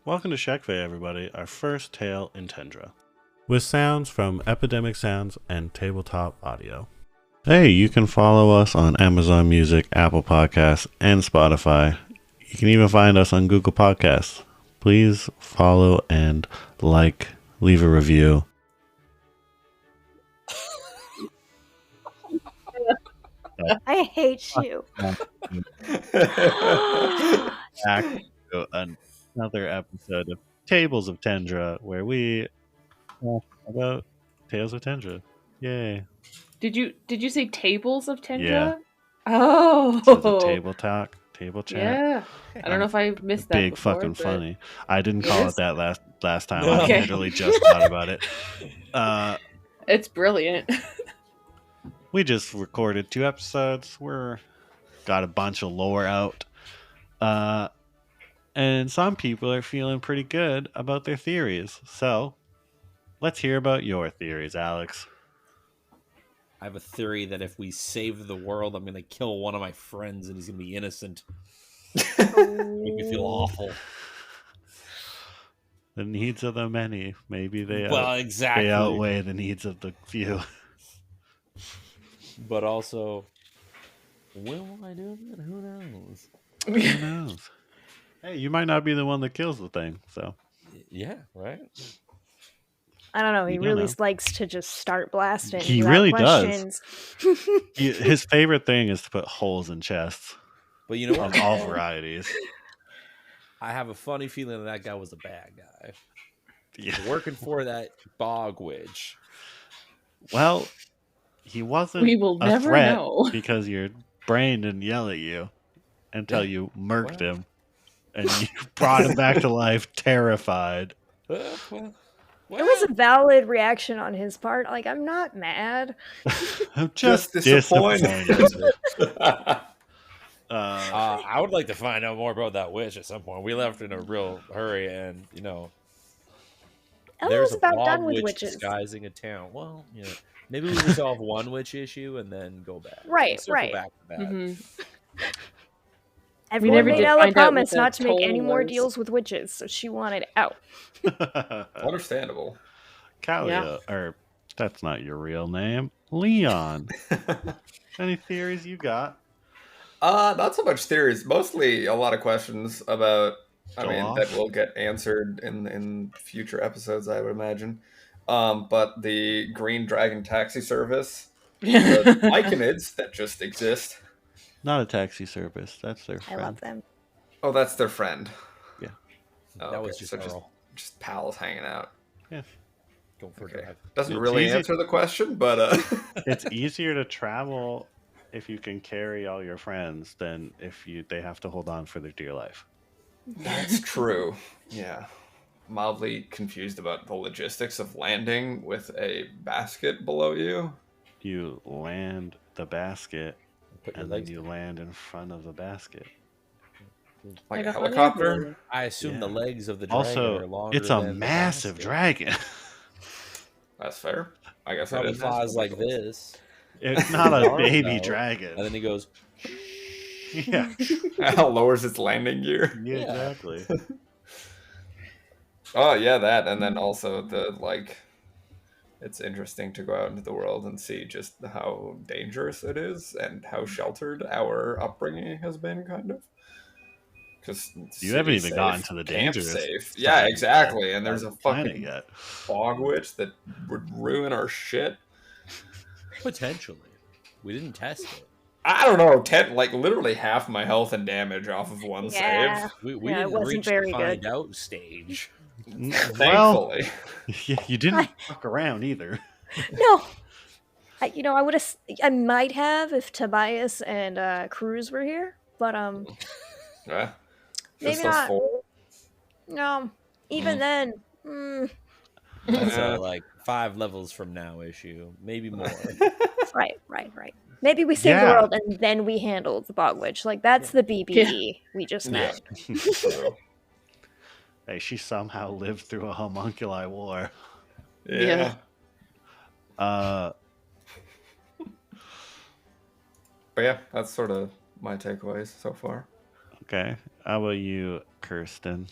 Welcome to Shekve, everybody, our first tale in Tendra. With sounds from Epidemic Sounds and Tabletop Audio. Hey, you can follow us on Amazon Music, Apple Podcasts, and Spotify. You can even find us on Google Podcasts. Please follow and leave a review. I hate you. Back to another episode of Tables of Tendra, where we talk about Tales of Tendra. Yay. Did you say tables of Tendra? Yeah. Oh. So it's a table talk, table chat. Yeah. I don't know if I missed that Big before, fucking but funny. I didn't It call is? it that last time. No. I Okay. literally just thought about it. It's brilliant. We just recorded 2 episodes. We're got a bunch of lore out. And some people are feeling pretty good about their theories. So let's hear about your theories, Alex. I have a theory that if we save the world, I'm going to kill one of my friends and he's going to be innocent. Make me feel awful. The needs of the many, maybe they exactly. they outweigh the needs of the few. But also, will I do it? Who knows? Who knows? Hey, you might not be the one that kills the thing, so. Yeah, right? I don't know. He You don't really know. likes to just start blasting. He without really questions. His favorite thing is to put holes in chests But you know of what? all varieties. I have a funny feeling that guy was a bad guy. Yeah. Working for that bog witch. Well, he wasn't We will a never threat know. because your brain didn't yell at you until you murked Well. him. And you brought him back to life terrified. It was a valid reaction on his part. Like, I'm not mad. I'm just disappointed. disappointed. I would like to find out more about that witch at some point. We left in a real hurry, and I there's was a about bog done with witch witches. disguising a town. Well, maybe we resolve one witch issue and then go back. Right, Circle right. Back to that. Mhm. Everyone never made did Ella find out promise what not that to make toll any more was. deals with witches, so she wanted out. Understandable. Kalia, or that's not your real name. Leon. Any theories you got? Not so much theories, mostly a lot of questions about Go that off. will get answered in future episodes, I would imagine. But the Green Dragon taxi service, the Myconids that just exist. Not a taxi service. That's their I friend. love them. Oh, that's their friend. Yeah. Oh, That was okay, just so Earl. just pals hanging out. Yeah. Going for a Okay. drive. Doesn't It's really easy. answer the question, but It's easier to travel if you can carry all your friends than if they have to hold on for their dear life. that's true. Yeah. Mildly confused about the logistics of landing with a basket below you. You land the basket, Put your and then legs you down. land in front of the basket. Like a a honey helicopter. boo. I assume the Yeah. legs of the dragon are Also, longer it's a than the massive basket. dragon. That's fair. I guess Probably it is. flies like this, It's not His a arms baby out, dragon. and then he goes. Yeah. Lowers its landing gear. Yeah, Yeah. exactly. Oh yeah, that, and then also it's interesting to go out into the world and see just how dangerous it is and how sheltered our upbringing has been, kind of. Because You haven't even gotten to the dangerous safe. side Yeah, yet. exactly. And there's a Planet fucking yet. fog witch that would ruin our shit. Potentially, we didn't test it. I don't know, literally half my health and damage off of one Yeah. We Yeah, it didn't wasn't reach very the find good. out stage. save. Well, Thankfully. yeah, you didn't fuck around either. No. I would have. I might have if Tobias and Cruz were here, but Yeah. maybe Just those not. 4. No. Even then. That's Yeah. like 5 levels from now issue, maybe more. Right. Maybe we saved the Yeah. world and then we handled the bog witch. Like, that's the BBE we just met. True. Hey, she somehow lived through a homunculi war. Yeah. Yeah. But yeah, that's sort of my takeaways so far. Okay. How about you, Kirsten?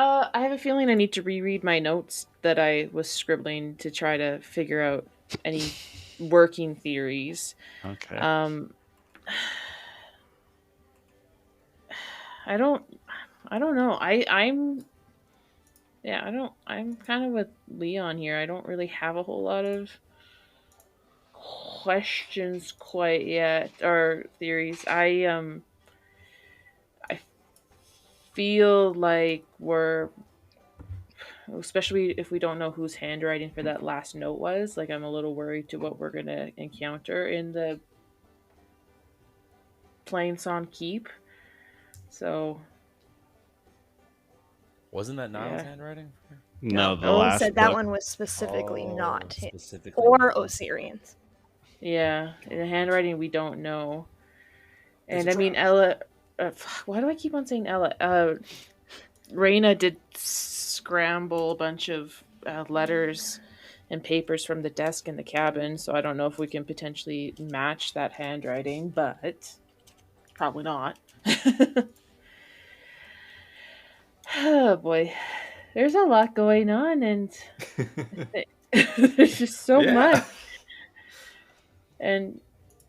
I have a feeling I need to reread my notes that I was scribbling to try to figure out any working theories. Okay. I don't know. I'm kind of with Leon here. I don't really have a whole lot of questions quite yet or theories. I feel like we're, especially if we don't know whose handwriting for that last note was, like I'm a little worried to what we're gonna encounter in the Plainson Keep. So Wasn't that Niall's handwriting? No, the Owen last said book. that one was specifically not his. specifically Or not. Osirian's. yeah, the handwriting we don't know. There's And a I mean, trap. Ella. Why do I keep on saying Ella? Raina did scramble a bunch of letters and papers from the desk in the cabin, so I don't know if we can potentially match that handwriting, but probably not. Oh boy, there's a lot going on, and there's just so Yeah. much. And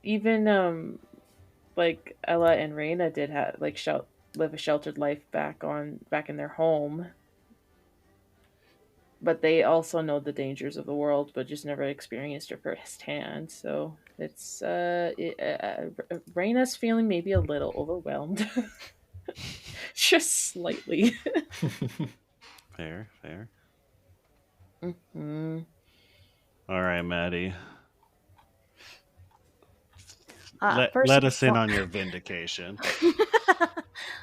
even like Ella and Raina did have like live a sheltered life back in their home, but they also know the dangers of the world, but just never experienced it firsthand. So it's Raina's feeling maybe a little overwhelmed, just slightly. Fair. Mm-hmm. All right, Maddie. First Let and us in on your vindication.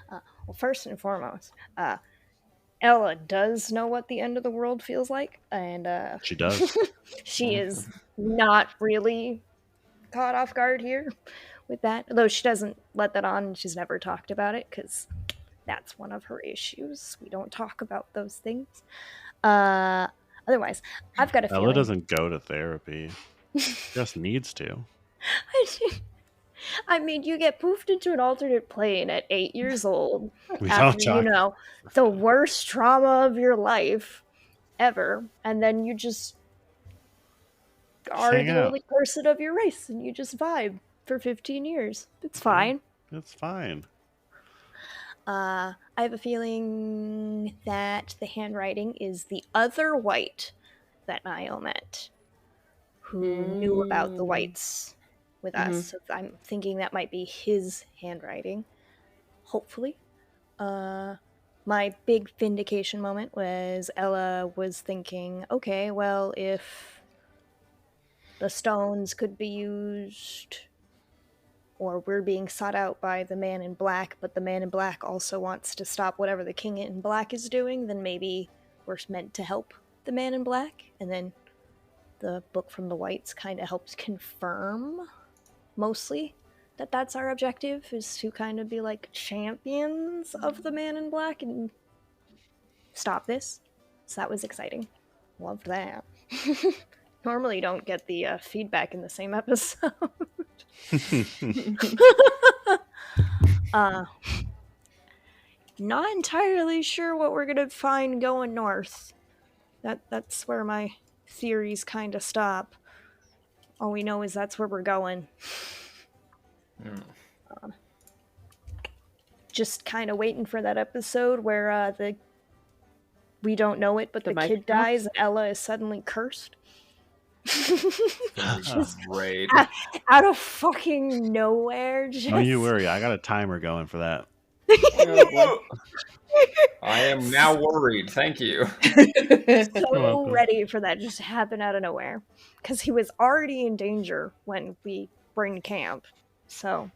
Well, first and foremost, Ella does know what the end of the world feels like, and She does. she is not really caught off guard here with that. Although she doesn't let that on, and she's never talked about it because that's one of her issues. We don't talk about those things. Otherwise, I've got a feeling. Ella doesn't go to therapy. Just needs to. I mean, you get poofed into an alternate plane at 8 years old We after, don't talk. the worst trauma of your life ever, and then you just are hang the out. only person of your race, and you just vibe for 15 years. It's fine. It's fine. I have a feeling that the handwriting is the other white that Niall met, who knew about the whites with us. So I'm thinking that might be his handwriting. Hopefully. My big vindication moment was Ella was thinking, okay, well, if the stones could be used, or we're being sought out by the man in black, but the man in black also wants to stop whatever the king in black is doing, then maybe we're meant to help the man in black. And then the book from the whites kind of helps confirm, mostly, that that's our objective, is to kind of be like champions of the man in black and stop this. So that was exciting. Loved that. Normally you don't get the feedback in the same episode. Not entirely sure what we're gonna find going north. That's where my theories kind of stop. All we know is that's where we're going. Just kind of waiting for that episode where we don't know it, but the kid dies and Ella is suddenly cursed. Just great. Out of fucking nowhere. Don't you worry, I got a timer going for that. I am now worried. Thank you. So ready for that just to happen out of nowhere. Because he was already in danger when we were in camp. So,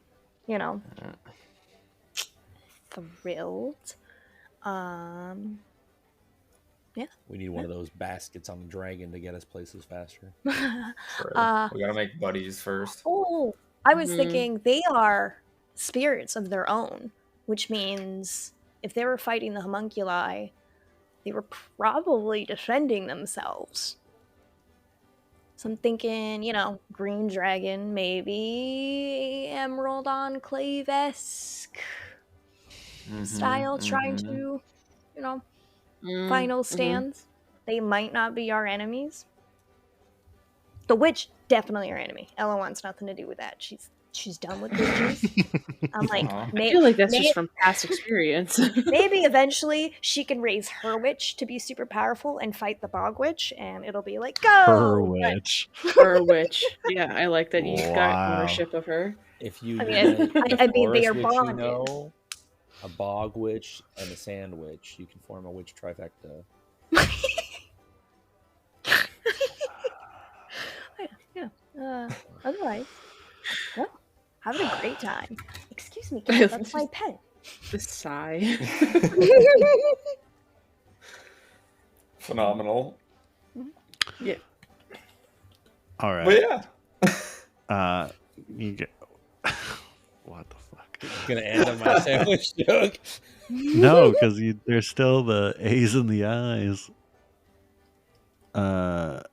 thrilled. Yeah. We need one of those baskets on the dragon to get us places faster. We gotta make buddies first. Oh, I was thinking they are spirits of their own, which means if they were fighting the homunculi, they were probably defending themselves. So I'm thinking, green dragon, maybe Emerald Enclave-esque style, trying to, final stands. They might not be our enemies. The witch, definitely our enemy. Ella wants nothing to do with that. She's done with witches. I'm like, Aw. I feel like that's just from past experience. maybe eventually she can raise her witch to be super powerful and fight the bog witch, and it'll be like, go! Her But witch. Or a witch. Yeah, I like that you've got Wow. ownership of her. If you I mean, unite I the mean, they forest are witch, bonded. a bog witch, and a sand witch, you can form a witch trifecta. Otherwise, well, having a great time. Excuse me, cat, that's my pet. The sigh. Phenomenal. Yeah. All right. But yeah. You get. What the fuck? Gonna end on my sandwich joke. No, because there's still the A's in the eyes. All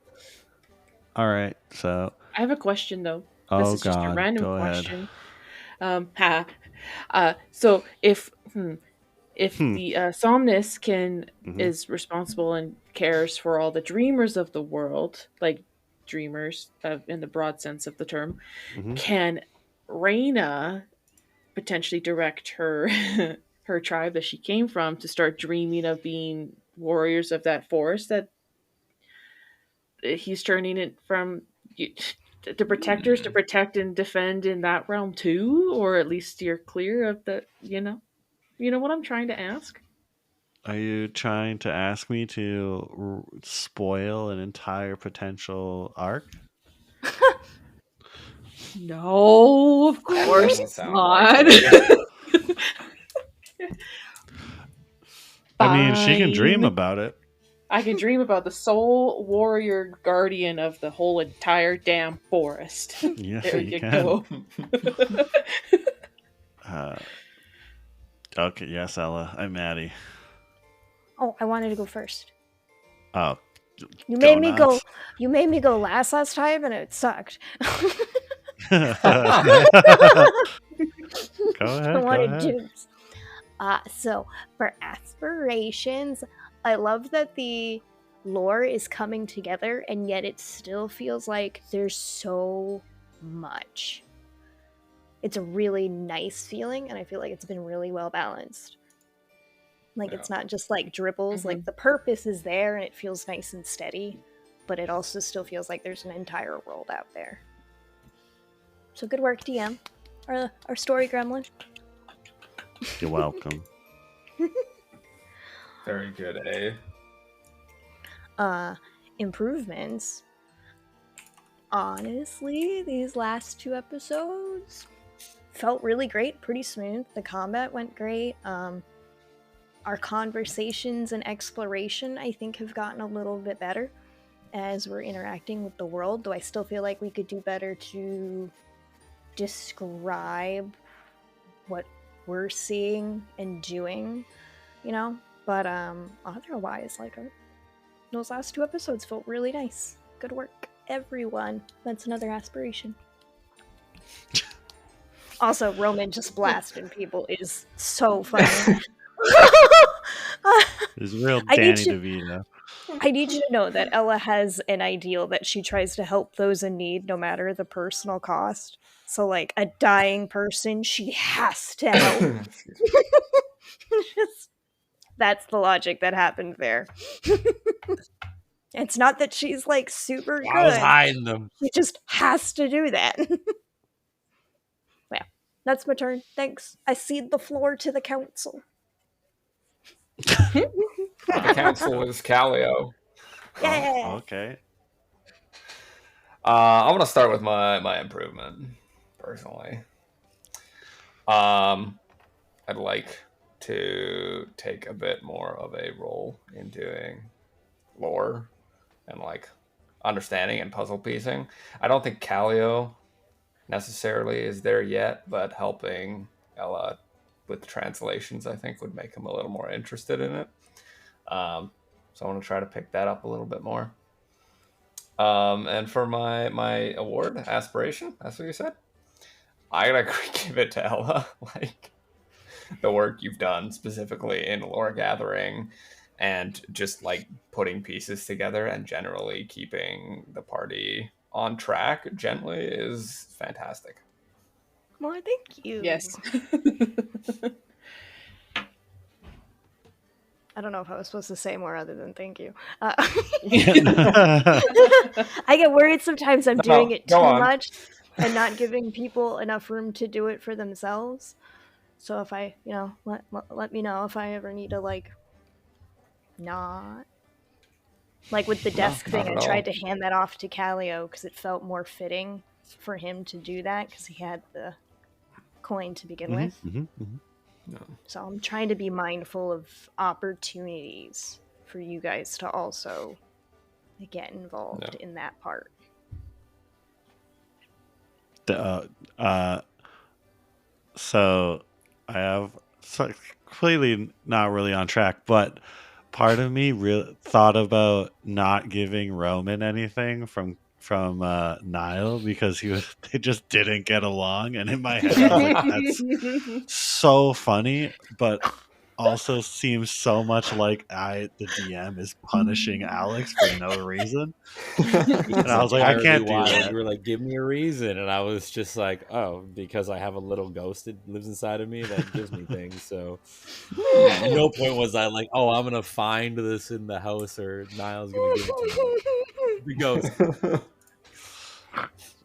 right. So. I have a question though. Oh This is just a God. random Go ahead. question. So if the Somnus is responsible and cares for all the dreamers of the world, like dreamers in the broad sense of the term, can Reyna potentially direct her her tribe that she came from to start dreaming of being warriors of that forest that he's turning it from the protectors to protect and defend in that realm too, or at least steer clear of the you know what I'm trying to ask? Are you trying to ask me to spoil an entire potential arc? No, of That course doesn't sound not. like it. I mean, she can dream Fine. about it. I can dream about the sole warrior guardian of the whole entire damn forest. Yeah, There you you can. go. Okay, yes, Ella. I'm Maddie. Oh, I wanted to go first. Oh, You go made me nuts. go. You made me go last time, and it sucked. Go ahead. I Go wanted ahead. dupes. So for aspirations, I love that the lore is coming together, and yet it still feels like there's so much. It's a really nice feeling, and I feel like it's been really well balanced. Like, it's not just like dribbles, like the purpose is there and it feels nice and steady, but it also still feels like there's an entire world out there. So good work, DM. Our story gremlin. You're welcome. Very good, eh? Improvements. Honestly, these last 2 episodes felt really great, pretty smooth. The combat went great. Our conversations and exploration, I think, have gotten a little bit better as we're interacting with the world, though I still feel like we could do better to describe what we're seeing and doing, you know? But otherwise, like, those last 2 episodes felt really nice. Good work, everyone. That's another aspiration. Also, Roman just blasting people is so funny. It's real I Danny need you- DeVito. I need you to know that Ella has an ideal that she tries to help those in need no matter the personal cost. So, like, a dying person, she has to help. That's the logic that happened there. It's not that she's, like, super good. I was hiding them. She just has to do that. Yeah, that's my turn. Thanks. I cede the floor to the council. The council is Calio. Yeah. Oh, okay. I'm gonna start with my improvement, personally. I'd like to take a bit more of a role in doing lore and like understanding and puzzle piecing. I don't think Calio necessarily is there yet, but helping Ella with the translations, I think, would make him a little more interested in it. So I want to try to pick that up a little bit more. And for my award aspiration, that's what you said. I gotta give it to Ella. Like, the work you've done specifically in lore gathering and just like putting pieces together and generally keeping the party on track gently is fantastic. Well, thank you. Yes. I don't know if I was supposed to say more other than thank you. Yeah. I get worried sometimes I'm doing it too go on. much and not giving people enough room to do it for themselves. So if I, let me know if I ever need to not. Like with the desk not thing, I at all. tried to hand that off to Callio because it felt more fitting for him to do that because he had the coin to begin with. No. So I'm trying to be mindful of opportunities for you guys to also get involved in that part. So I have completely not really on track, but part of me thought about not giving Roman anything from Niall because they just didn't get along, and in my head I was like, that's so funny, but also seems so much like the DM is punishing Alex for no reason. And I was like, I can't do that. You were like, give me a reason, and I was just like, oh, because I have a little ghost that lives inside of me that gives me things. So at no point was I like, oh, I'm gonna find this in the house or Niall's gonna give it to me. The ghost.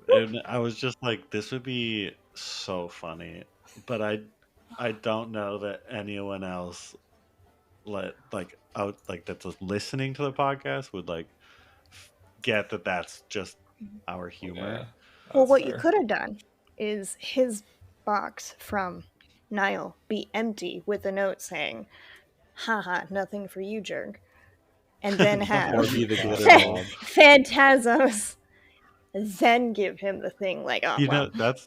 And I was just like, this would be so funny, but I don't know that anyone else that's listening to the podcast would get that that's just our humor. Yeah, Well, what fair. you could have done is his box from Niall be empty with a note saying, haha, nothing for you, jerk. And then have Or be the glitter bomb. Phantasms, then give him the thing like, oh, wow. That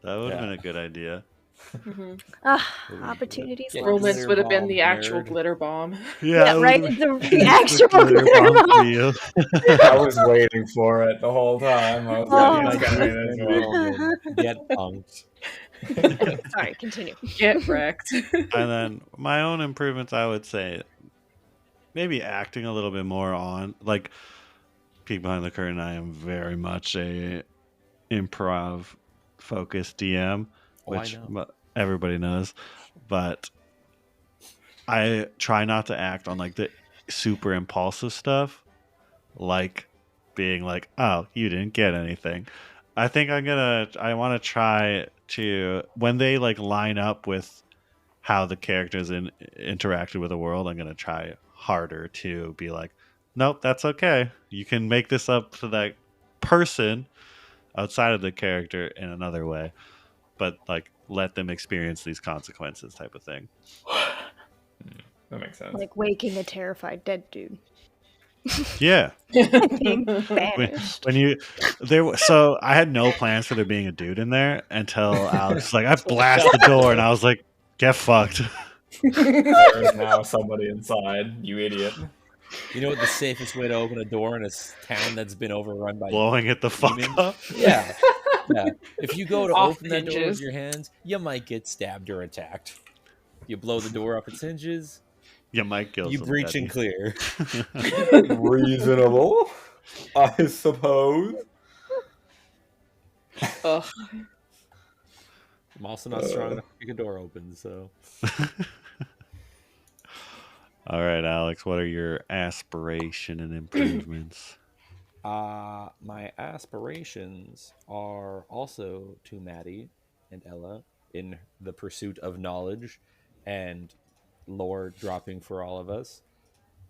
would have been a good idea. Opportunities. Yeah, Romance would have been the bomb, actual nerd. glitter bomb. Yeah, right? The actual glitter bomb bomb. for you. I was waiting for it the whole time. I was like, Oh. "He's coming as well." Get punked. Sorry, continue. Get wrecked. And then my own improvements, I would say maybe acting a little bit more on peek behind the curtain. I am very much a improv focused DM, which everybody knows, but I try not to act on the super impulsive stuff, like being like, oh, you didn't get anything. I think I want to try to, when they line up with how the characters interacted with the world, I'm going to try harder to be like, nope, that's okay. You can make this up to that person outside of the character in another way, but let them experience these consequences type of thing. That makes sense. Like waking a terrified dead dude. Yeah. Being banished. So I had no plans for there being a dude in there until Alex was like, I blast the door, and I was like, get fucked. There is now somebody inside, you idiot. You know what the safest way to open a door in a town that's been overrun by Blowing it the fuck demons? up? Yeah. If you go to Off open that door hinges. with your hands, you might get stabbed or attacked. You blow the door off its hinges, You might kill you breach somebody. and clear. Reasonable, I suppose. Ugh. I'm also not strong enough to kick a door open, so. All right, Alex, what are your aspiration and improvements? My aspirations are also to Maddie and Ella in the pursuit of knowledge and lore dropping for all of us.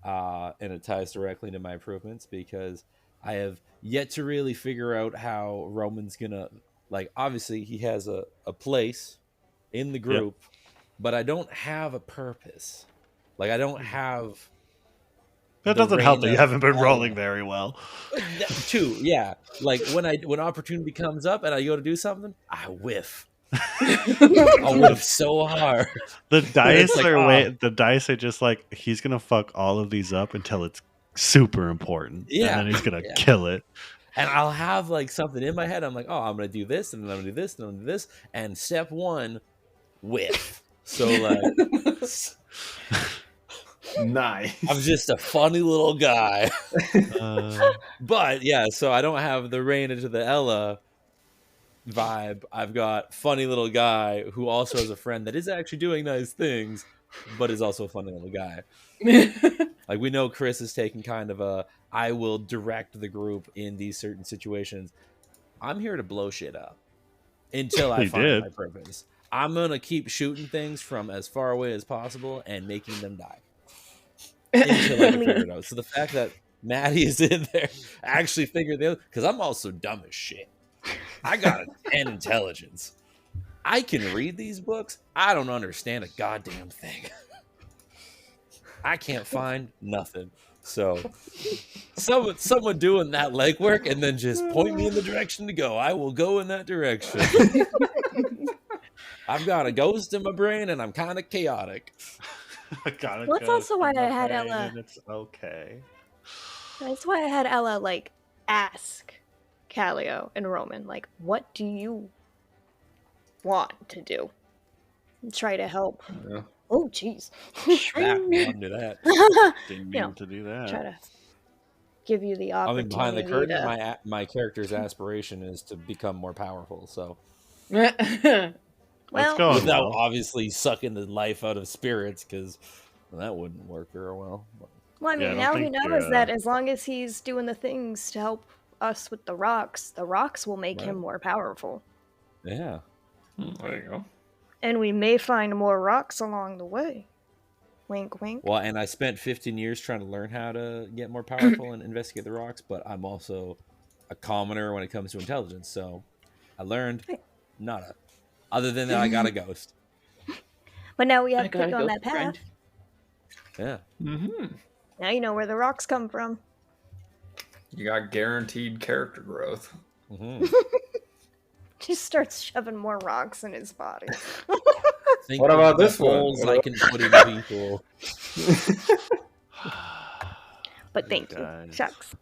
And it ties directly to my improvements because I have yet to really figure out how Roman's gonna, obviously he has a place in the group, but I don't have a purpose. I don't have. That doesn't help that you haven't been rolling very well. That too, yeah. When opportunity comes up and I go to do something, I whiff. I whiff so hard. The dice the dice are just he's gonna fuck all of these up until it's super important. Yeah. And then he's gonna kill it. And I'll have something in my head. I'm like, oh, I'm gonna do this, and then I'm gonna do this, and I'm gonna do this. And step one, whiff. So Nice. I'm just a funny little guy. Uh, But yeah, so I don't have the Raina to the Ella vibe. I've got funny little guy who also has a friend that is actually doing nice things, but is also a funny little guy. Like, we know Chris is taking kind of a, I will direct the group in these certain situations. I'm here to blow shit up until I He find did. my purpose. I'm going to keep shooting things from as far away as possible and making them die until I can figure it out. So the fact that Maddie is in there actually figured it out, because I'm also dumb as shit. I got a 10 intelligence. I can read these books. I don't understand a goddamn thing. I can't find nothing. So someone doing that legwork and then just point me in the direction to go. I will go in that direction. I've got a ghost in my brain and I'm kind of chaotic. I gotta Well, that's go also why to I my had brain Ella. and it's okay. That's why I had Ella, like, ask Callio and Roman, like, what do you want to do? And try to help. Yeah. Oh, jeez. Back me onto that. Didn't You mean know, to do that. try to give you the I opportunity mean, behind the curtain, to... my character's aspiration is to become more powerful. So It's Well, going without well. obviously sucking the life out of spirits, because that wouldn't work very well. But well, I Yeah, I mean, don't now he think knows you're, that as long as he's doing the things to help us with the rocks will make him Right. more powerful. yeah, There you go. And we may find more rocks along the way. Wink, wink. well, and I spent 15 years trying to learn how to get more powerful and investigate the rocks, but I'm also a commoner when it comes to intelligence. So I learned nada. Other than that, I got a ghost. But now we have I to gotta pick on go, that path. friend. Yeah. Mm-hmm. Now you know where the rocks come from. You got guaranteed character growth. Mm-hmm. Just starts shoving more rocks in his body. Think What of about the this one? holes What I about- can put in people. But thank you. Guys. Shucks.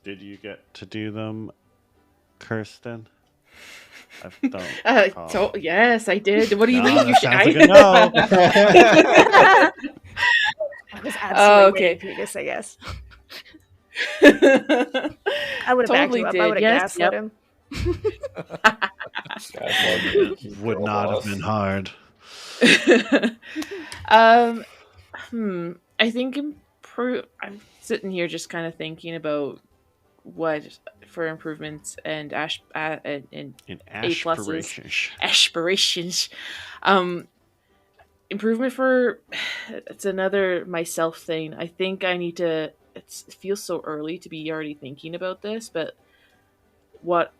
Did you get to do them, Kirsten? I don't recall. Yes, I did. What do you No, mean? You that should. sounds like a no. I was absolutely Oh, okay. waiting for you to say yes. I would have backed Totally you up. did. I would have Yes, gaslit yep. him. Would not have been hard. I think I'm sitting here just kind of thinking about what for improvements and In A pluses. aspirations. aspirations. Improvement for it's another myself thing. I think I need to. It feels so early to be already thinking about this, but what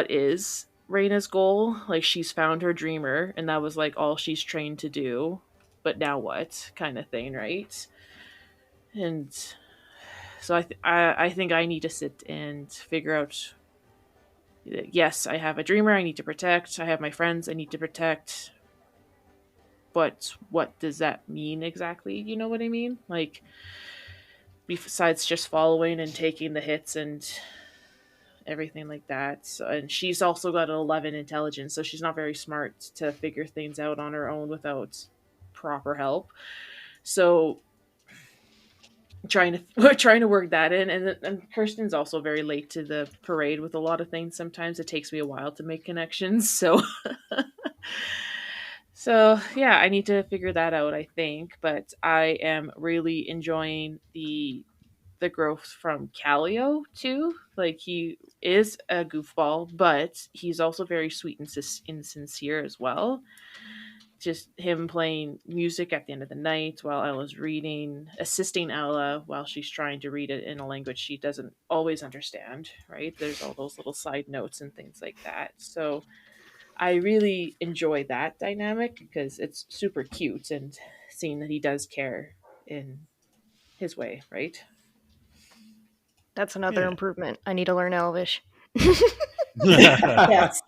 is Raina's goal? Like, she's found her dreamer, and that was like all she's trained to do. But now what, kind of thing, right? And so I think I need to sit and figure out. Yes, I have a dreamer I need to protect. I have my friends I need to protect. But what does that mean exactly? You know what I mean? Like, besides just following and taking the hits and everything like that. So, and she's also got an 11 intelligence, so she's not very smart to figure things out on her own without proper help. So we're trying to work that in, and Kirsten's also very late to the parade with a lot of things. Sometimes it takes me a while to make connections, so so yeah, I need to figure that out, I think. But I am really enjoying the growth from Callio too. Like, he is a goofball, but he's also very sweet and sincere as well. Just him playing music at the end of the night while Ella's reading, assisting Ella while she's trying to read it in a language she doesn't always understand, right? There's all those little side notes and things like that. So I really enjoy that dynamic because it's super cute, and seeing that he does care in his way, right? That's another Yeah. improvement. I need to learn Elvish. Yes.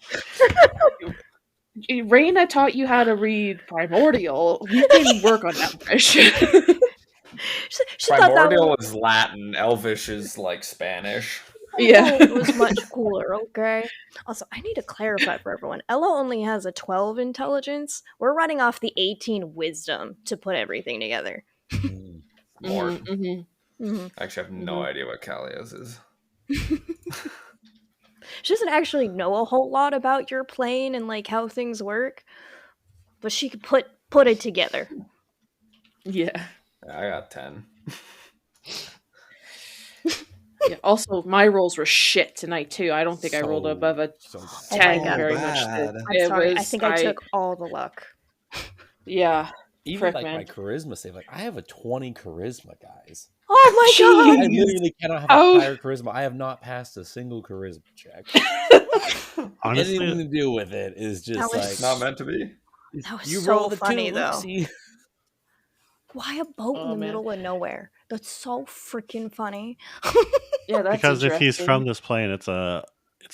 Raina taught you how to read Primordial. You can work on that, Fish. She thought that Primordial was... is Latin. Elvish is like Spanish. Yeah. It was much cooler, okay? Also, I need to clarify for everyone. Ella only has a 12 intelligence. We're running off the 18 wisdom to put everything together. More. Mm-hmm. I actually have no idea what Callios is. She doesn't actually know a whole lot about your plane and like how things work, but she could put it together. Yeah. I got 10. Yeah. Also, my rolls were shit tonight too. I don't think I rolled So- above a so bad. 10 God. very much. Bad. I'm sorry. I think I took all the luck. Yeah. Even Frick, like man. my charisma save, like I have a 20 charisma, guys. Oh my Jeez. god! I literally cannot have Oh. a higher charisma. I have not passed a single charisma check. Honestly, Anything to do with it is just That was like Not meant to be. That was you so roll the funny, two, though. oopsie. Why a boat in Oh, the man. middle of nowhere? That's so freaking funny. Yeah, that's because if he's interesting. from this plane, it's a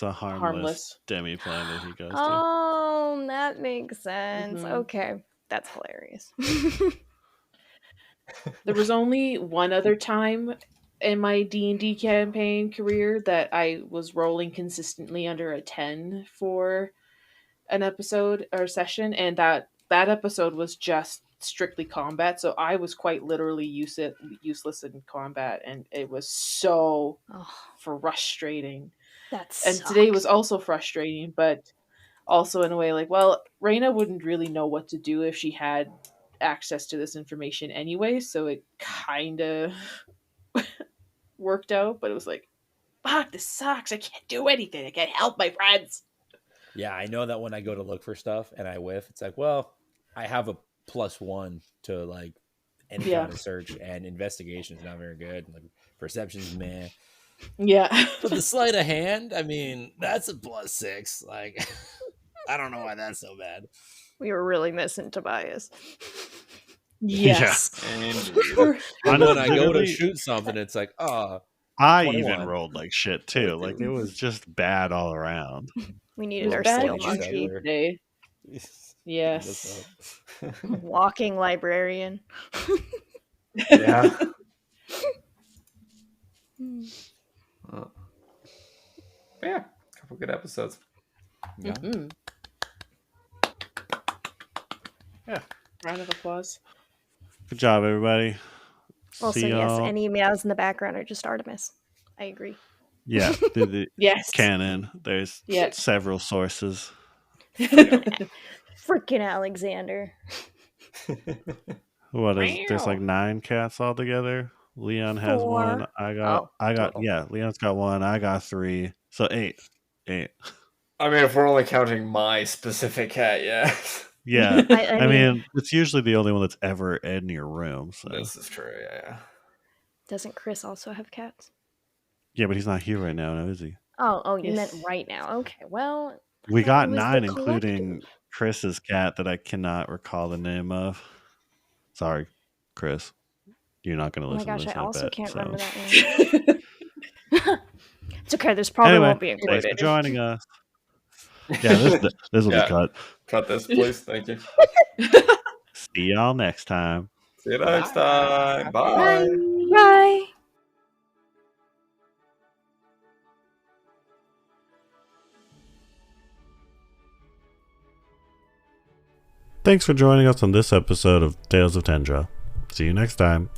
harmless, Harmless. demi plane that he goes to. Oh, that makes sense. Mhm. Okay, that's hilarious. There was only one other time in my D&D campaign career that I was rolling consistently under a 10 for an episode or session, and that episode was just strictly combat, so I was quite literally useless in combat, and it was so Oh, frustrating. that And sucks. today was also frustrating, but also in a way like, well, Reina wouldn't really know what to do if she had access to this information anyway, so it kind of worked out, but it was like, fuck, this sucks. I can't do anything. I can't help my friends. Yeah, I know that when I go to look for stuff and I whiff, it's like, well, I have a +1 to like any kind of search, and investigation is not very good. Like perception's meh. Yeah. But the sleight of hand, I mean, that's a +6. Like, I don't know why that's so bad. We were really missing Tobias. Yes. Indeed. And when I go to Literally, shoot something, it's like, oh, I 21. even rolled like shit too. Like it was just bad all around. We It needed was our bad skill monkey monkey. Juggler. today. That's Yes. Walking librarian. Yeah. Well, yeah. A couple good episodes. Yeah. Mhm. Yeah. Round of applause. Good job, everybody. Also, See yes, y'all. any meows in the background are just Artemis. I agree. Yeah, the Yes. canon. There's Yeah. several sources. Freaking Alexander. What is there's like 9 cats altogether. Leon has 4. one. I got total. yeah, Leon's got 1. I got 3. So 8. I mean, if we're only counting my specific cat, yeah. Yeah. I I mean, mean, it's usually the only one that's ever in your room. So This is true, yeah. doesn't Chris also have cats? yeah, but he's not here right now, is he? Oh, you meant Yes. right now. Okay, well, I We thought got it was the 9, including collective. Chris's cat that I cannot recall the name of. Sorry, Chris. You're not going to Oh my listen gosh, to I this. also bet, can't so. remember that name. It's okay. This probably Anyway, won't be thanks included. for joining us. Yeah, this will Yeah. be cut. Cut this, please. Thank you. See y'all next time. See you next time. Bye. Bye. Bye. Thanks for joining us on this episode of Tales of Tendra. See you next time.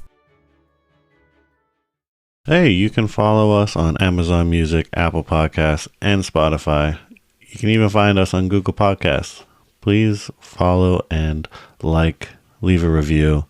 Hey, you can follow us on Amazon Music, Apple Podcasts, and Spotify. You can even find us on Google Podcasts. Please follow and leave a review.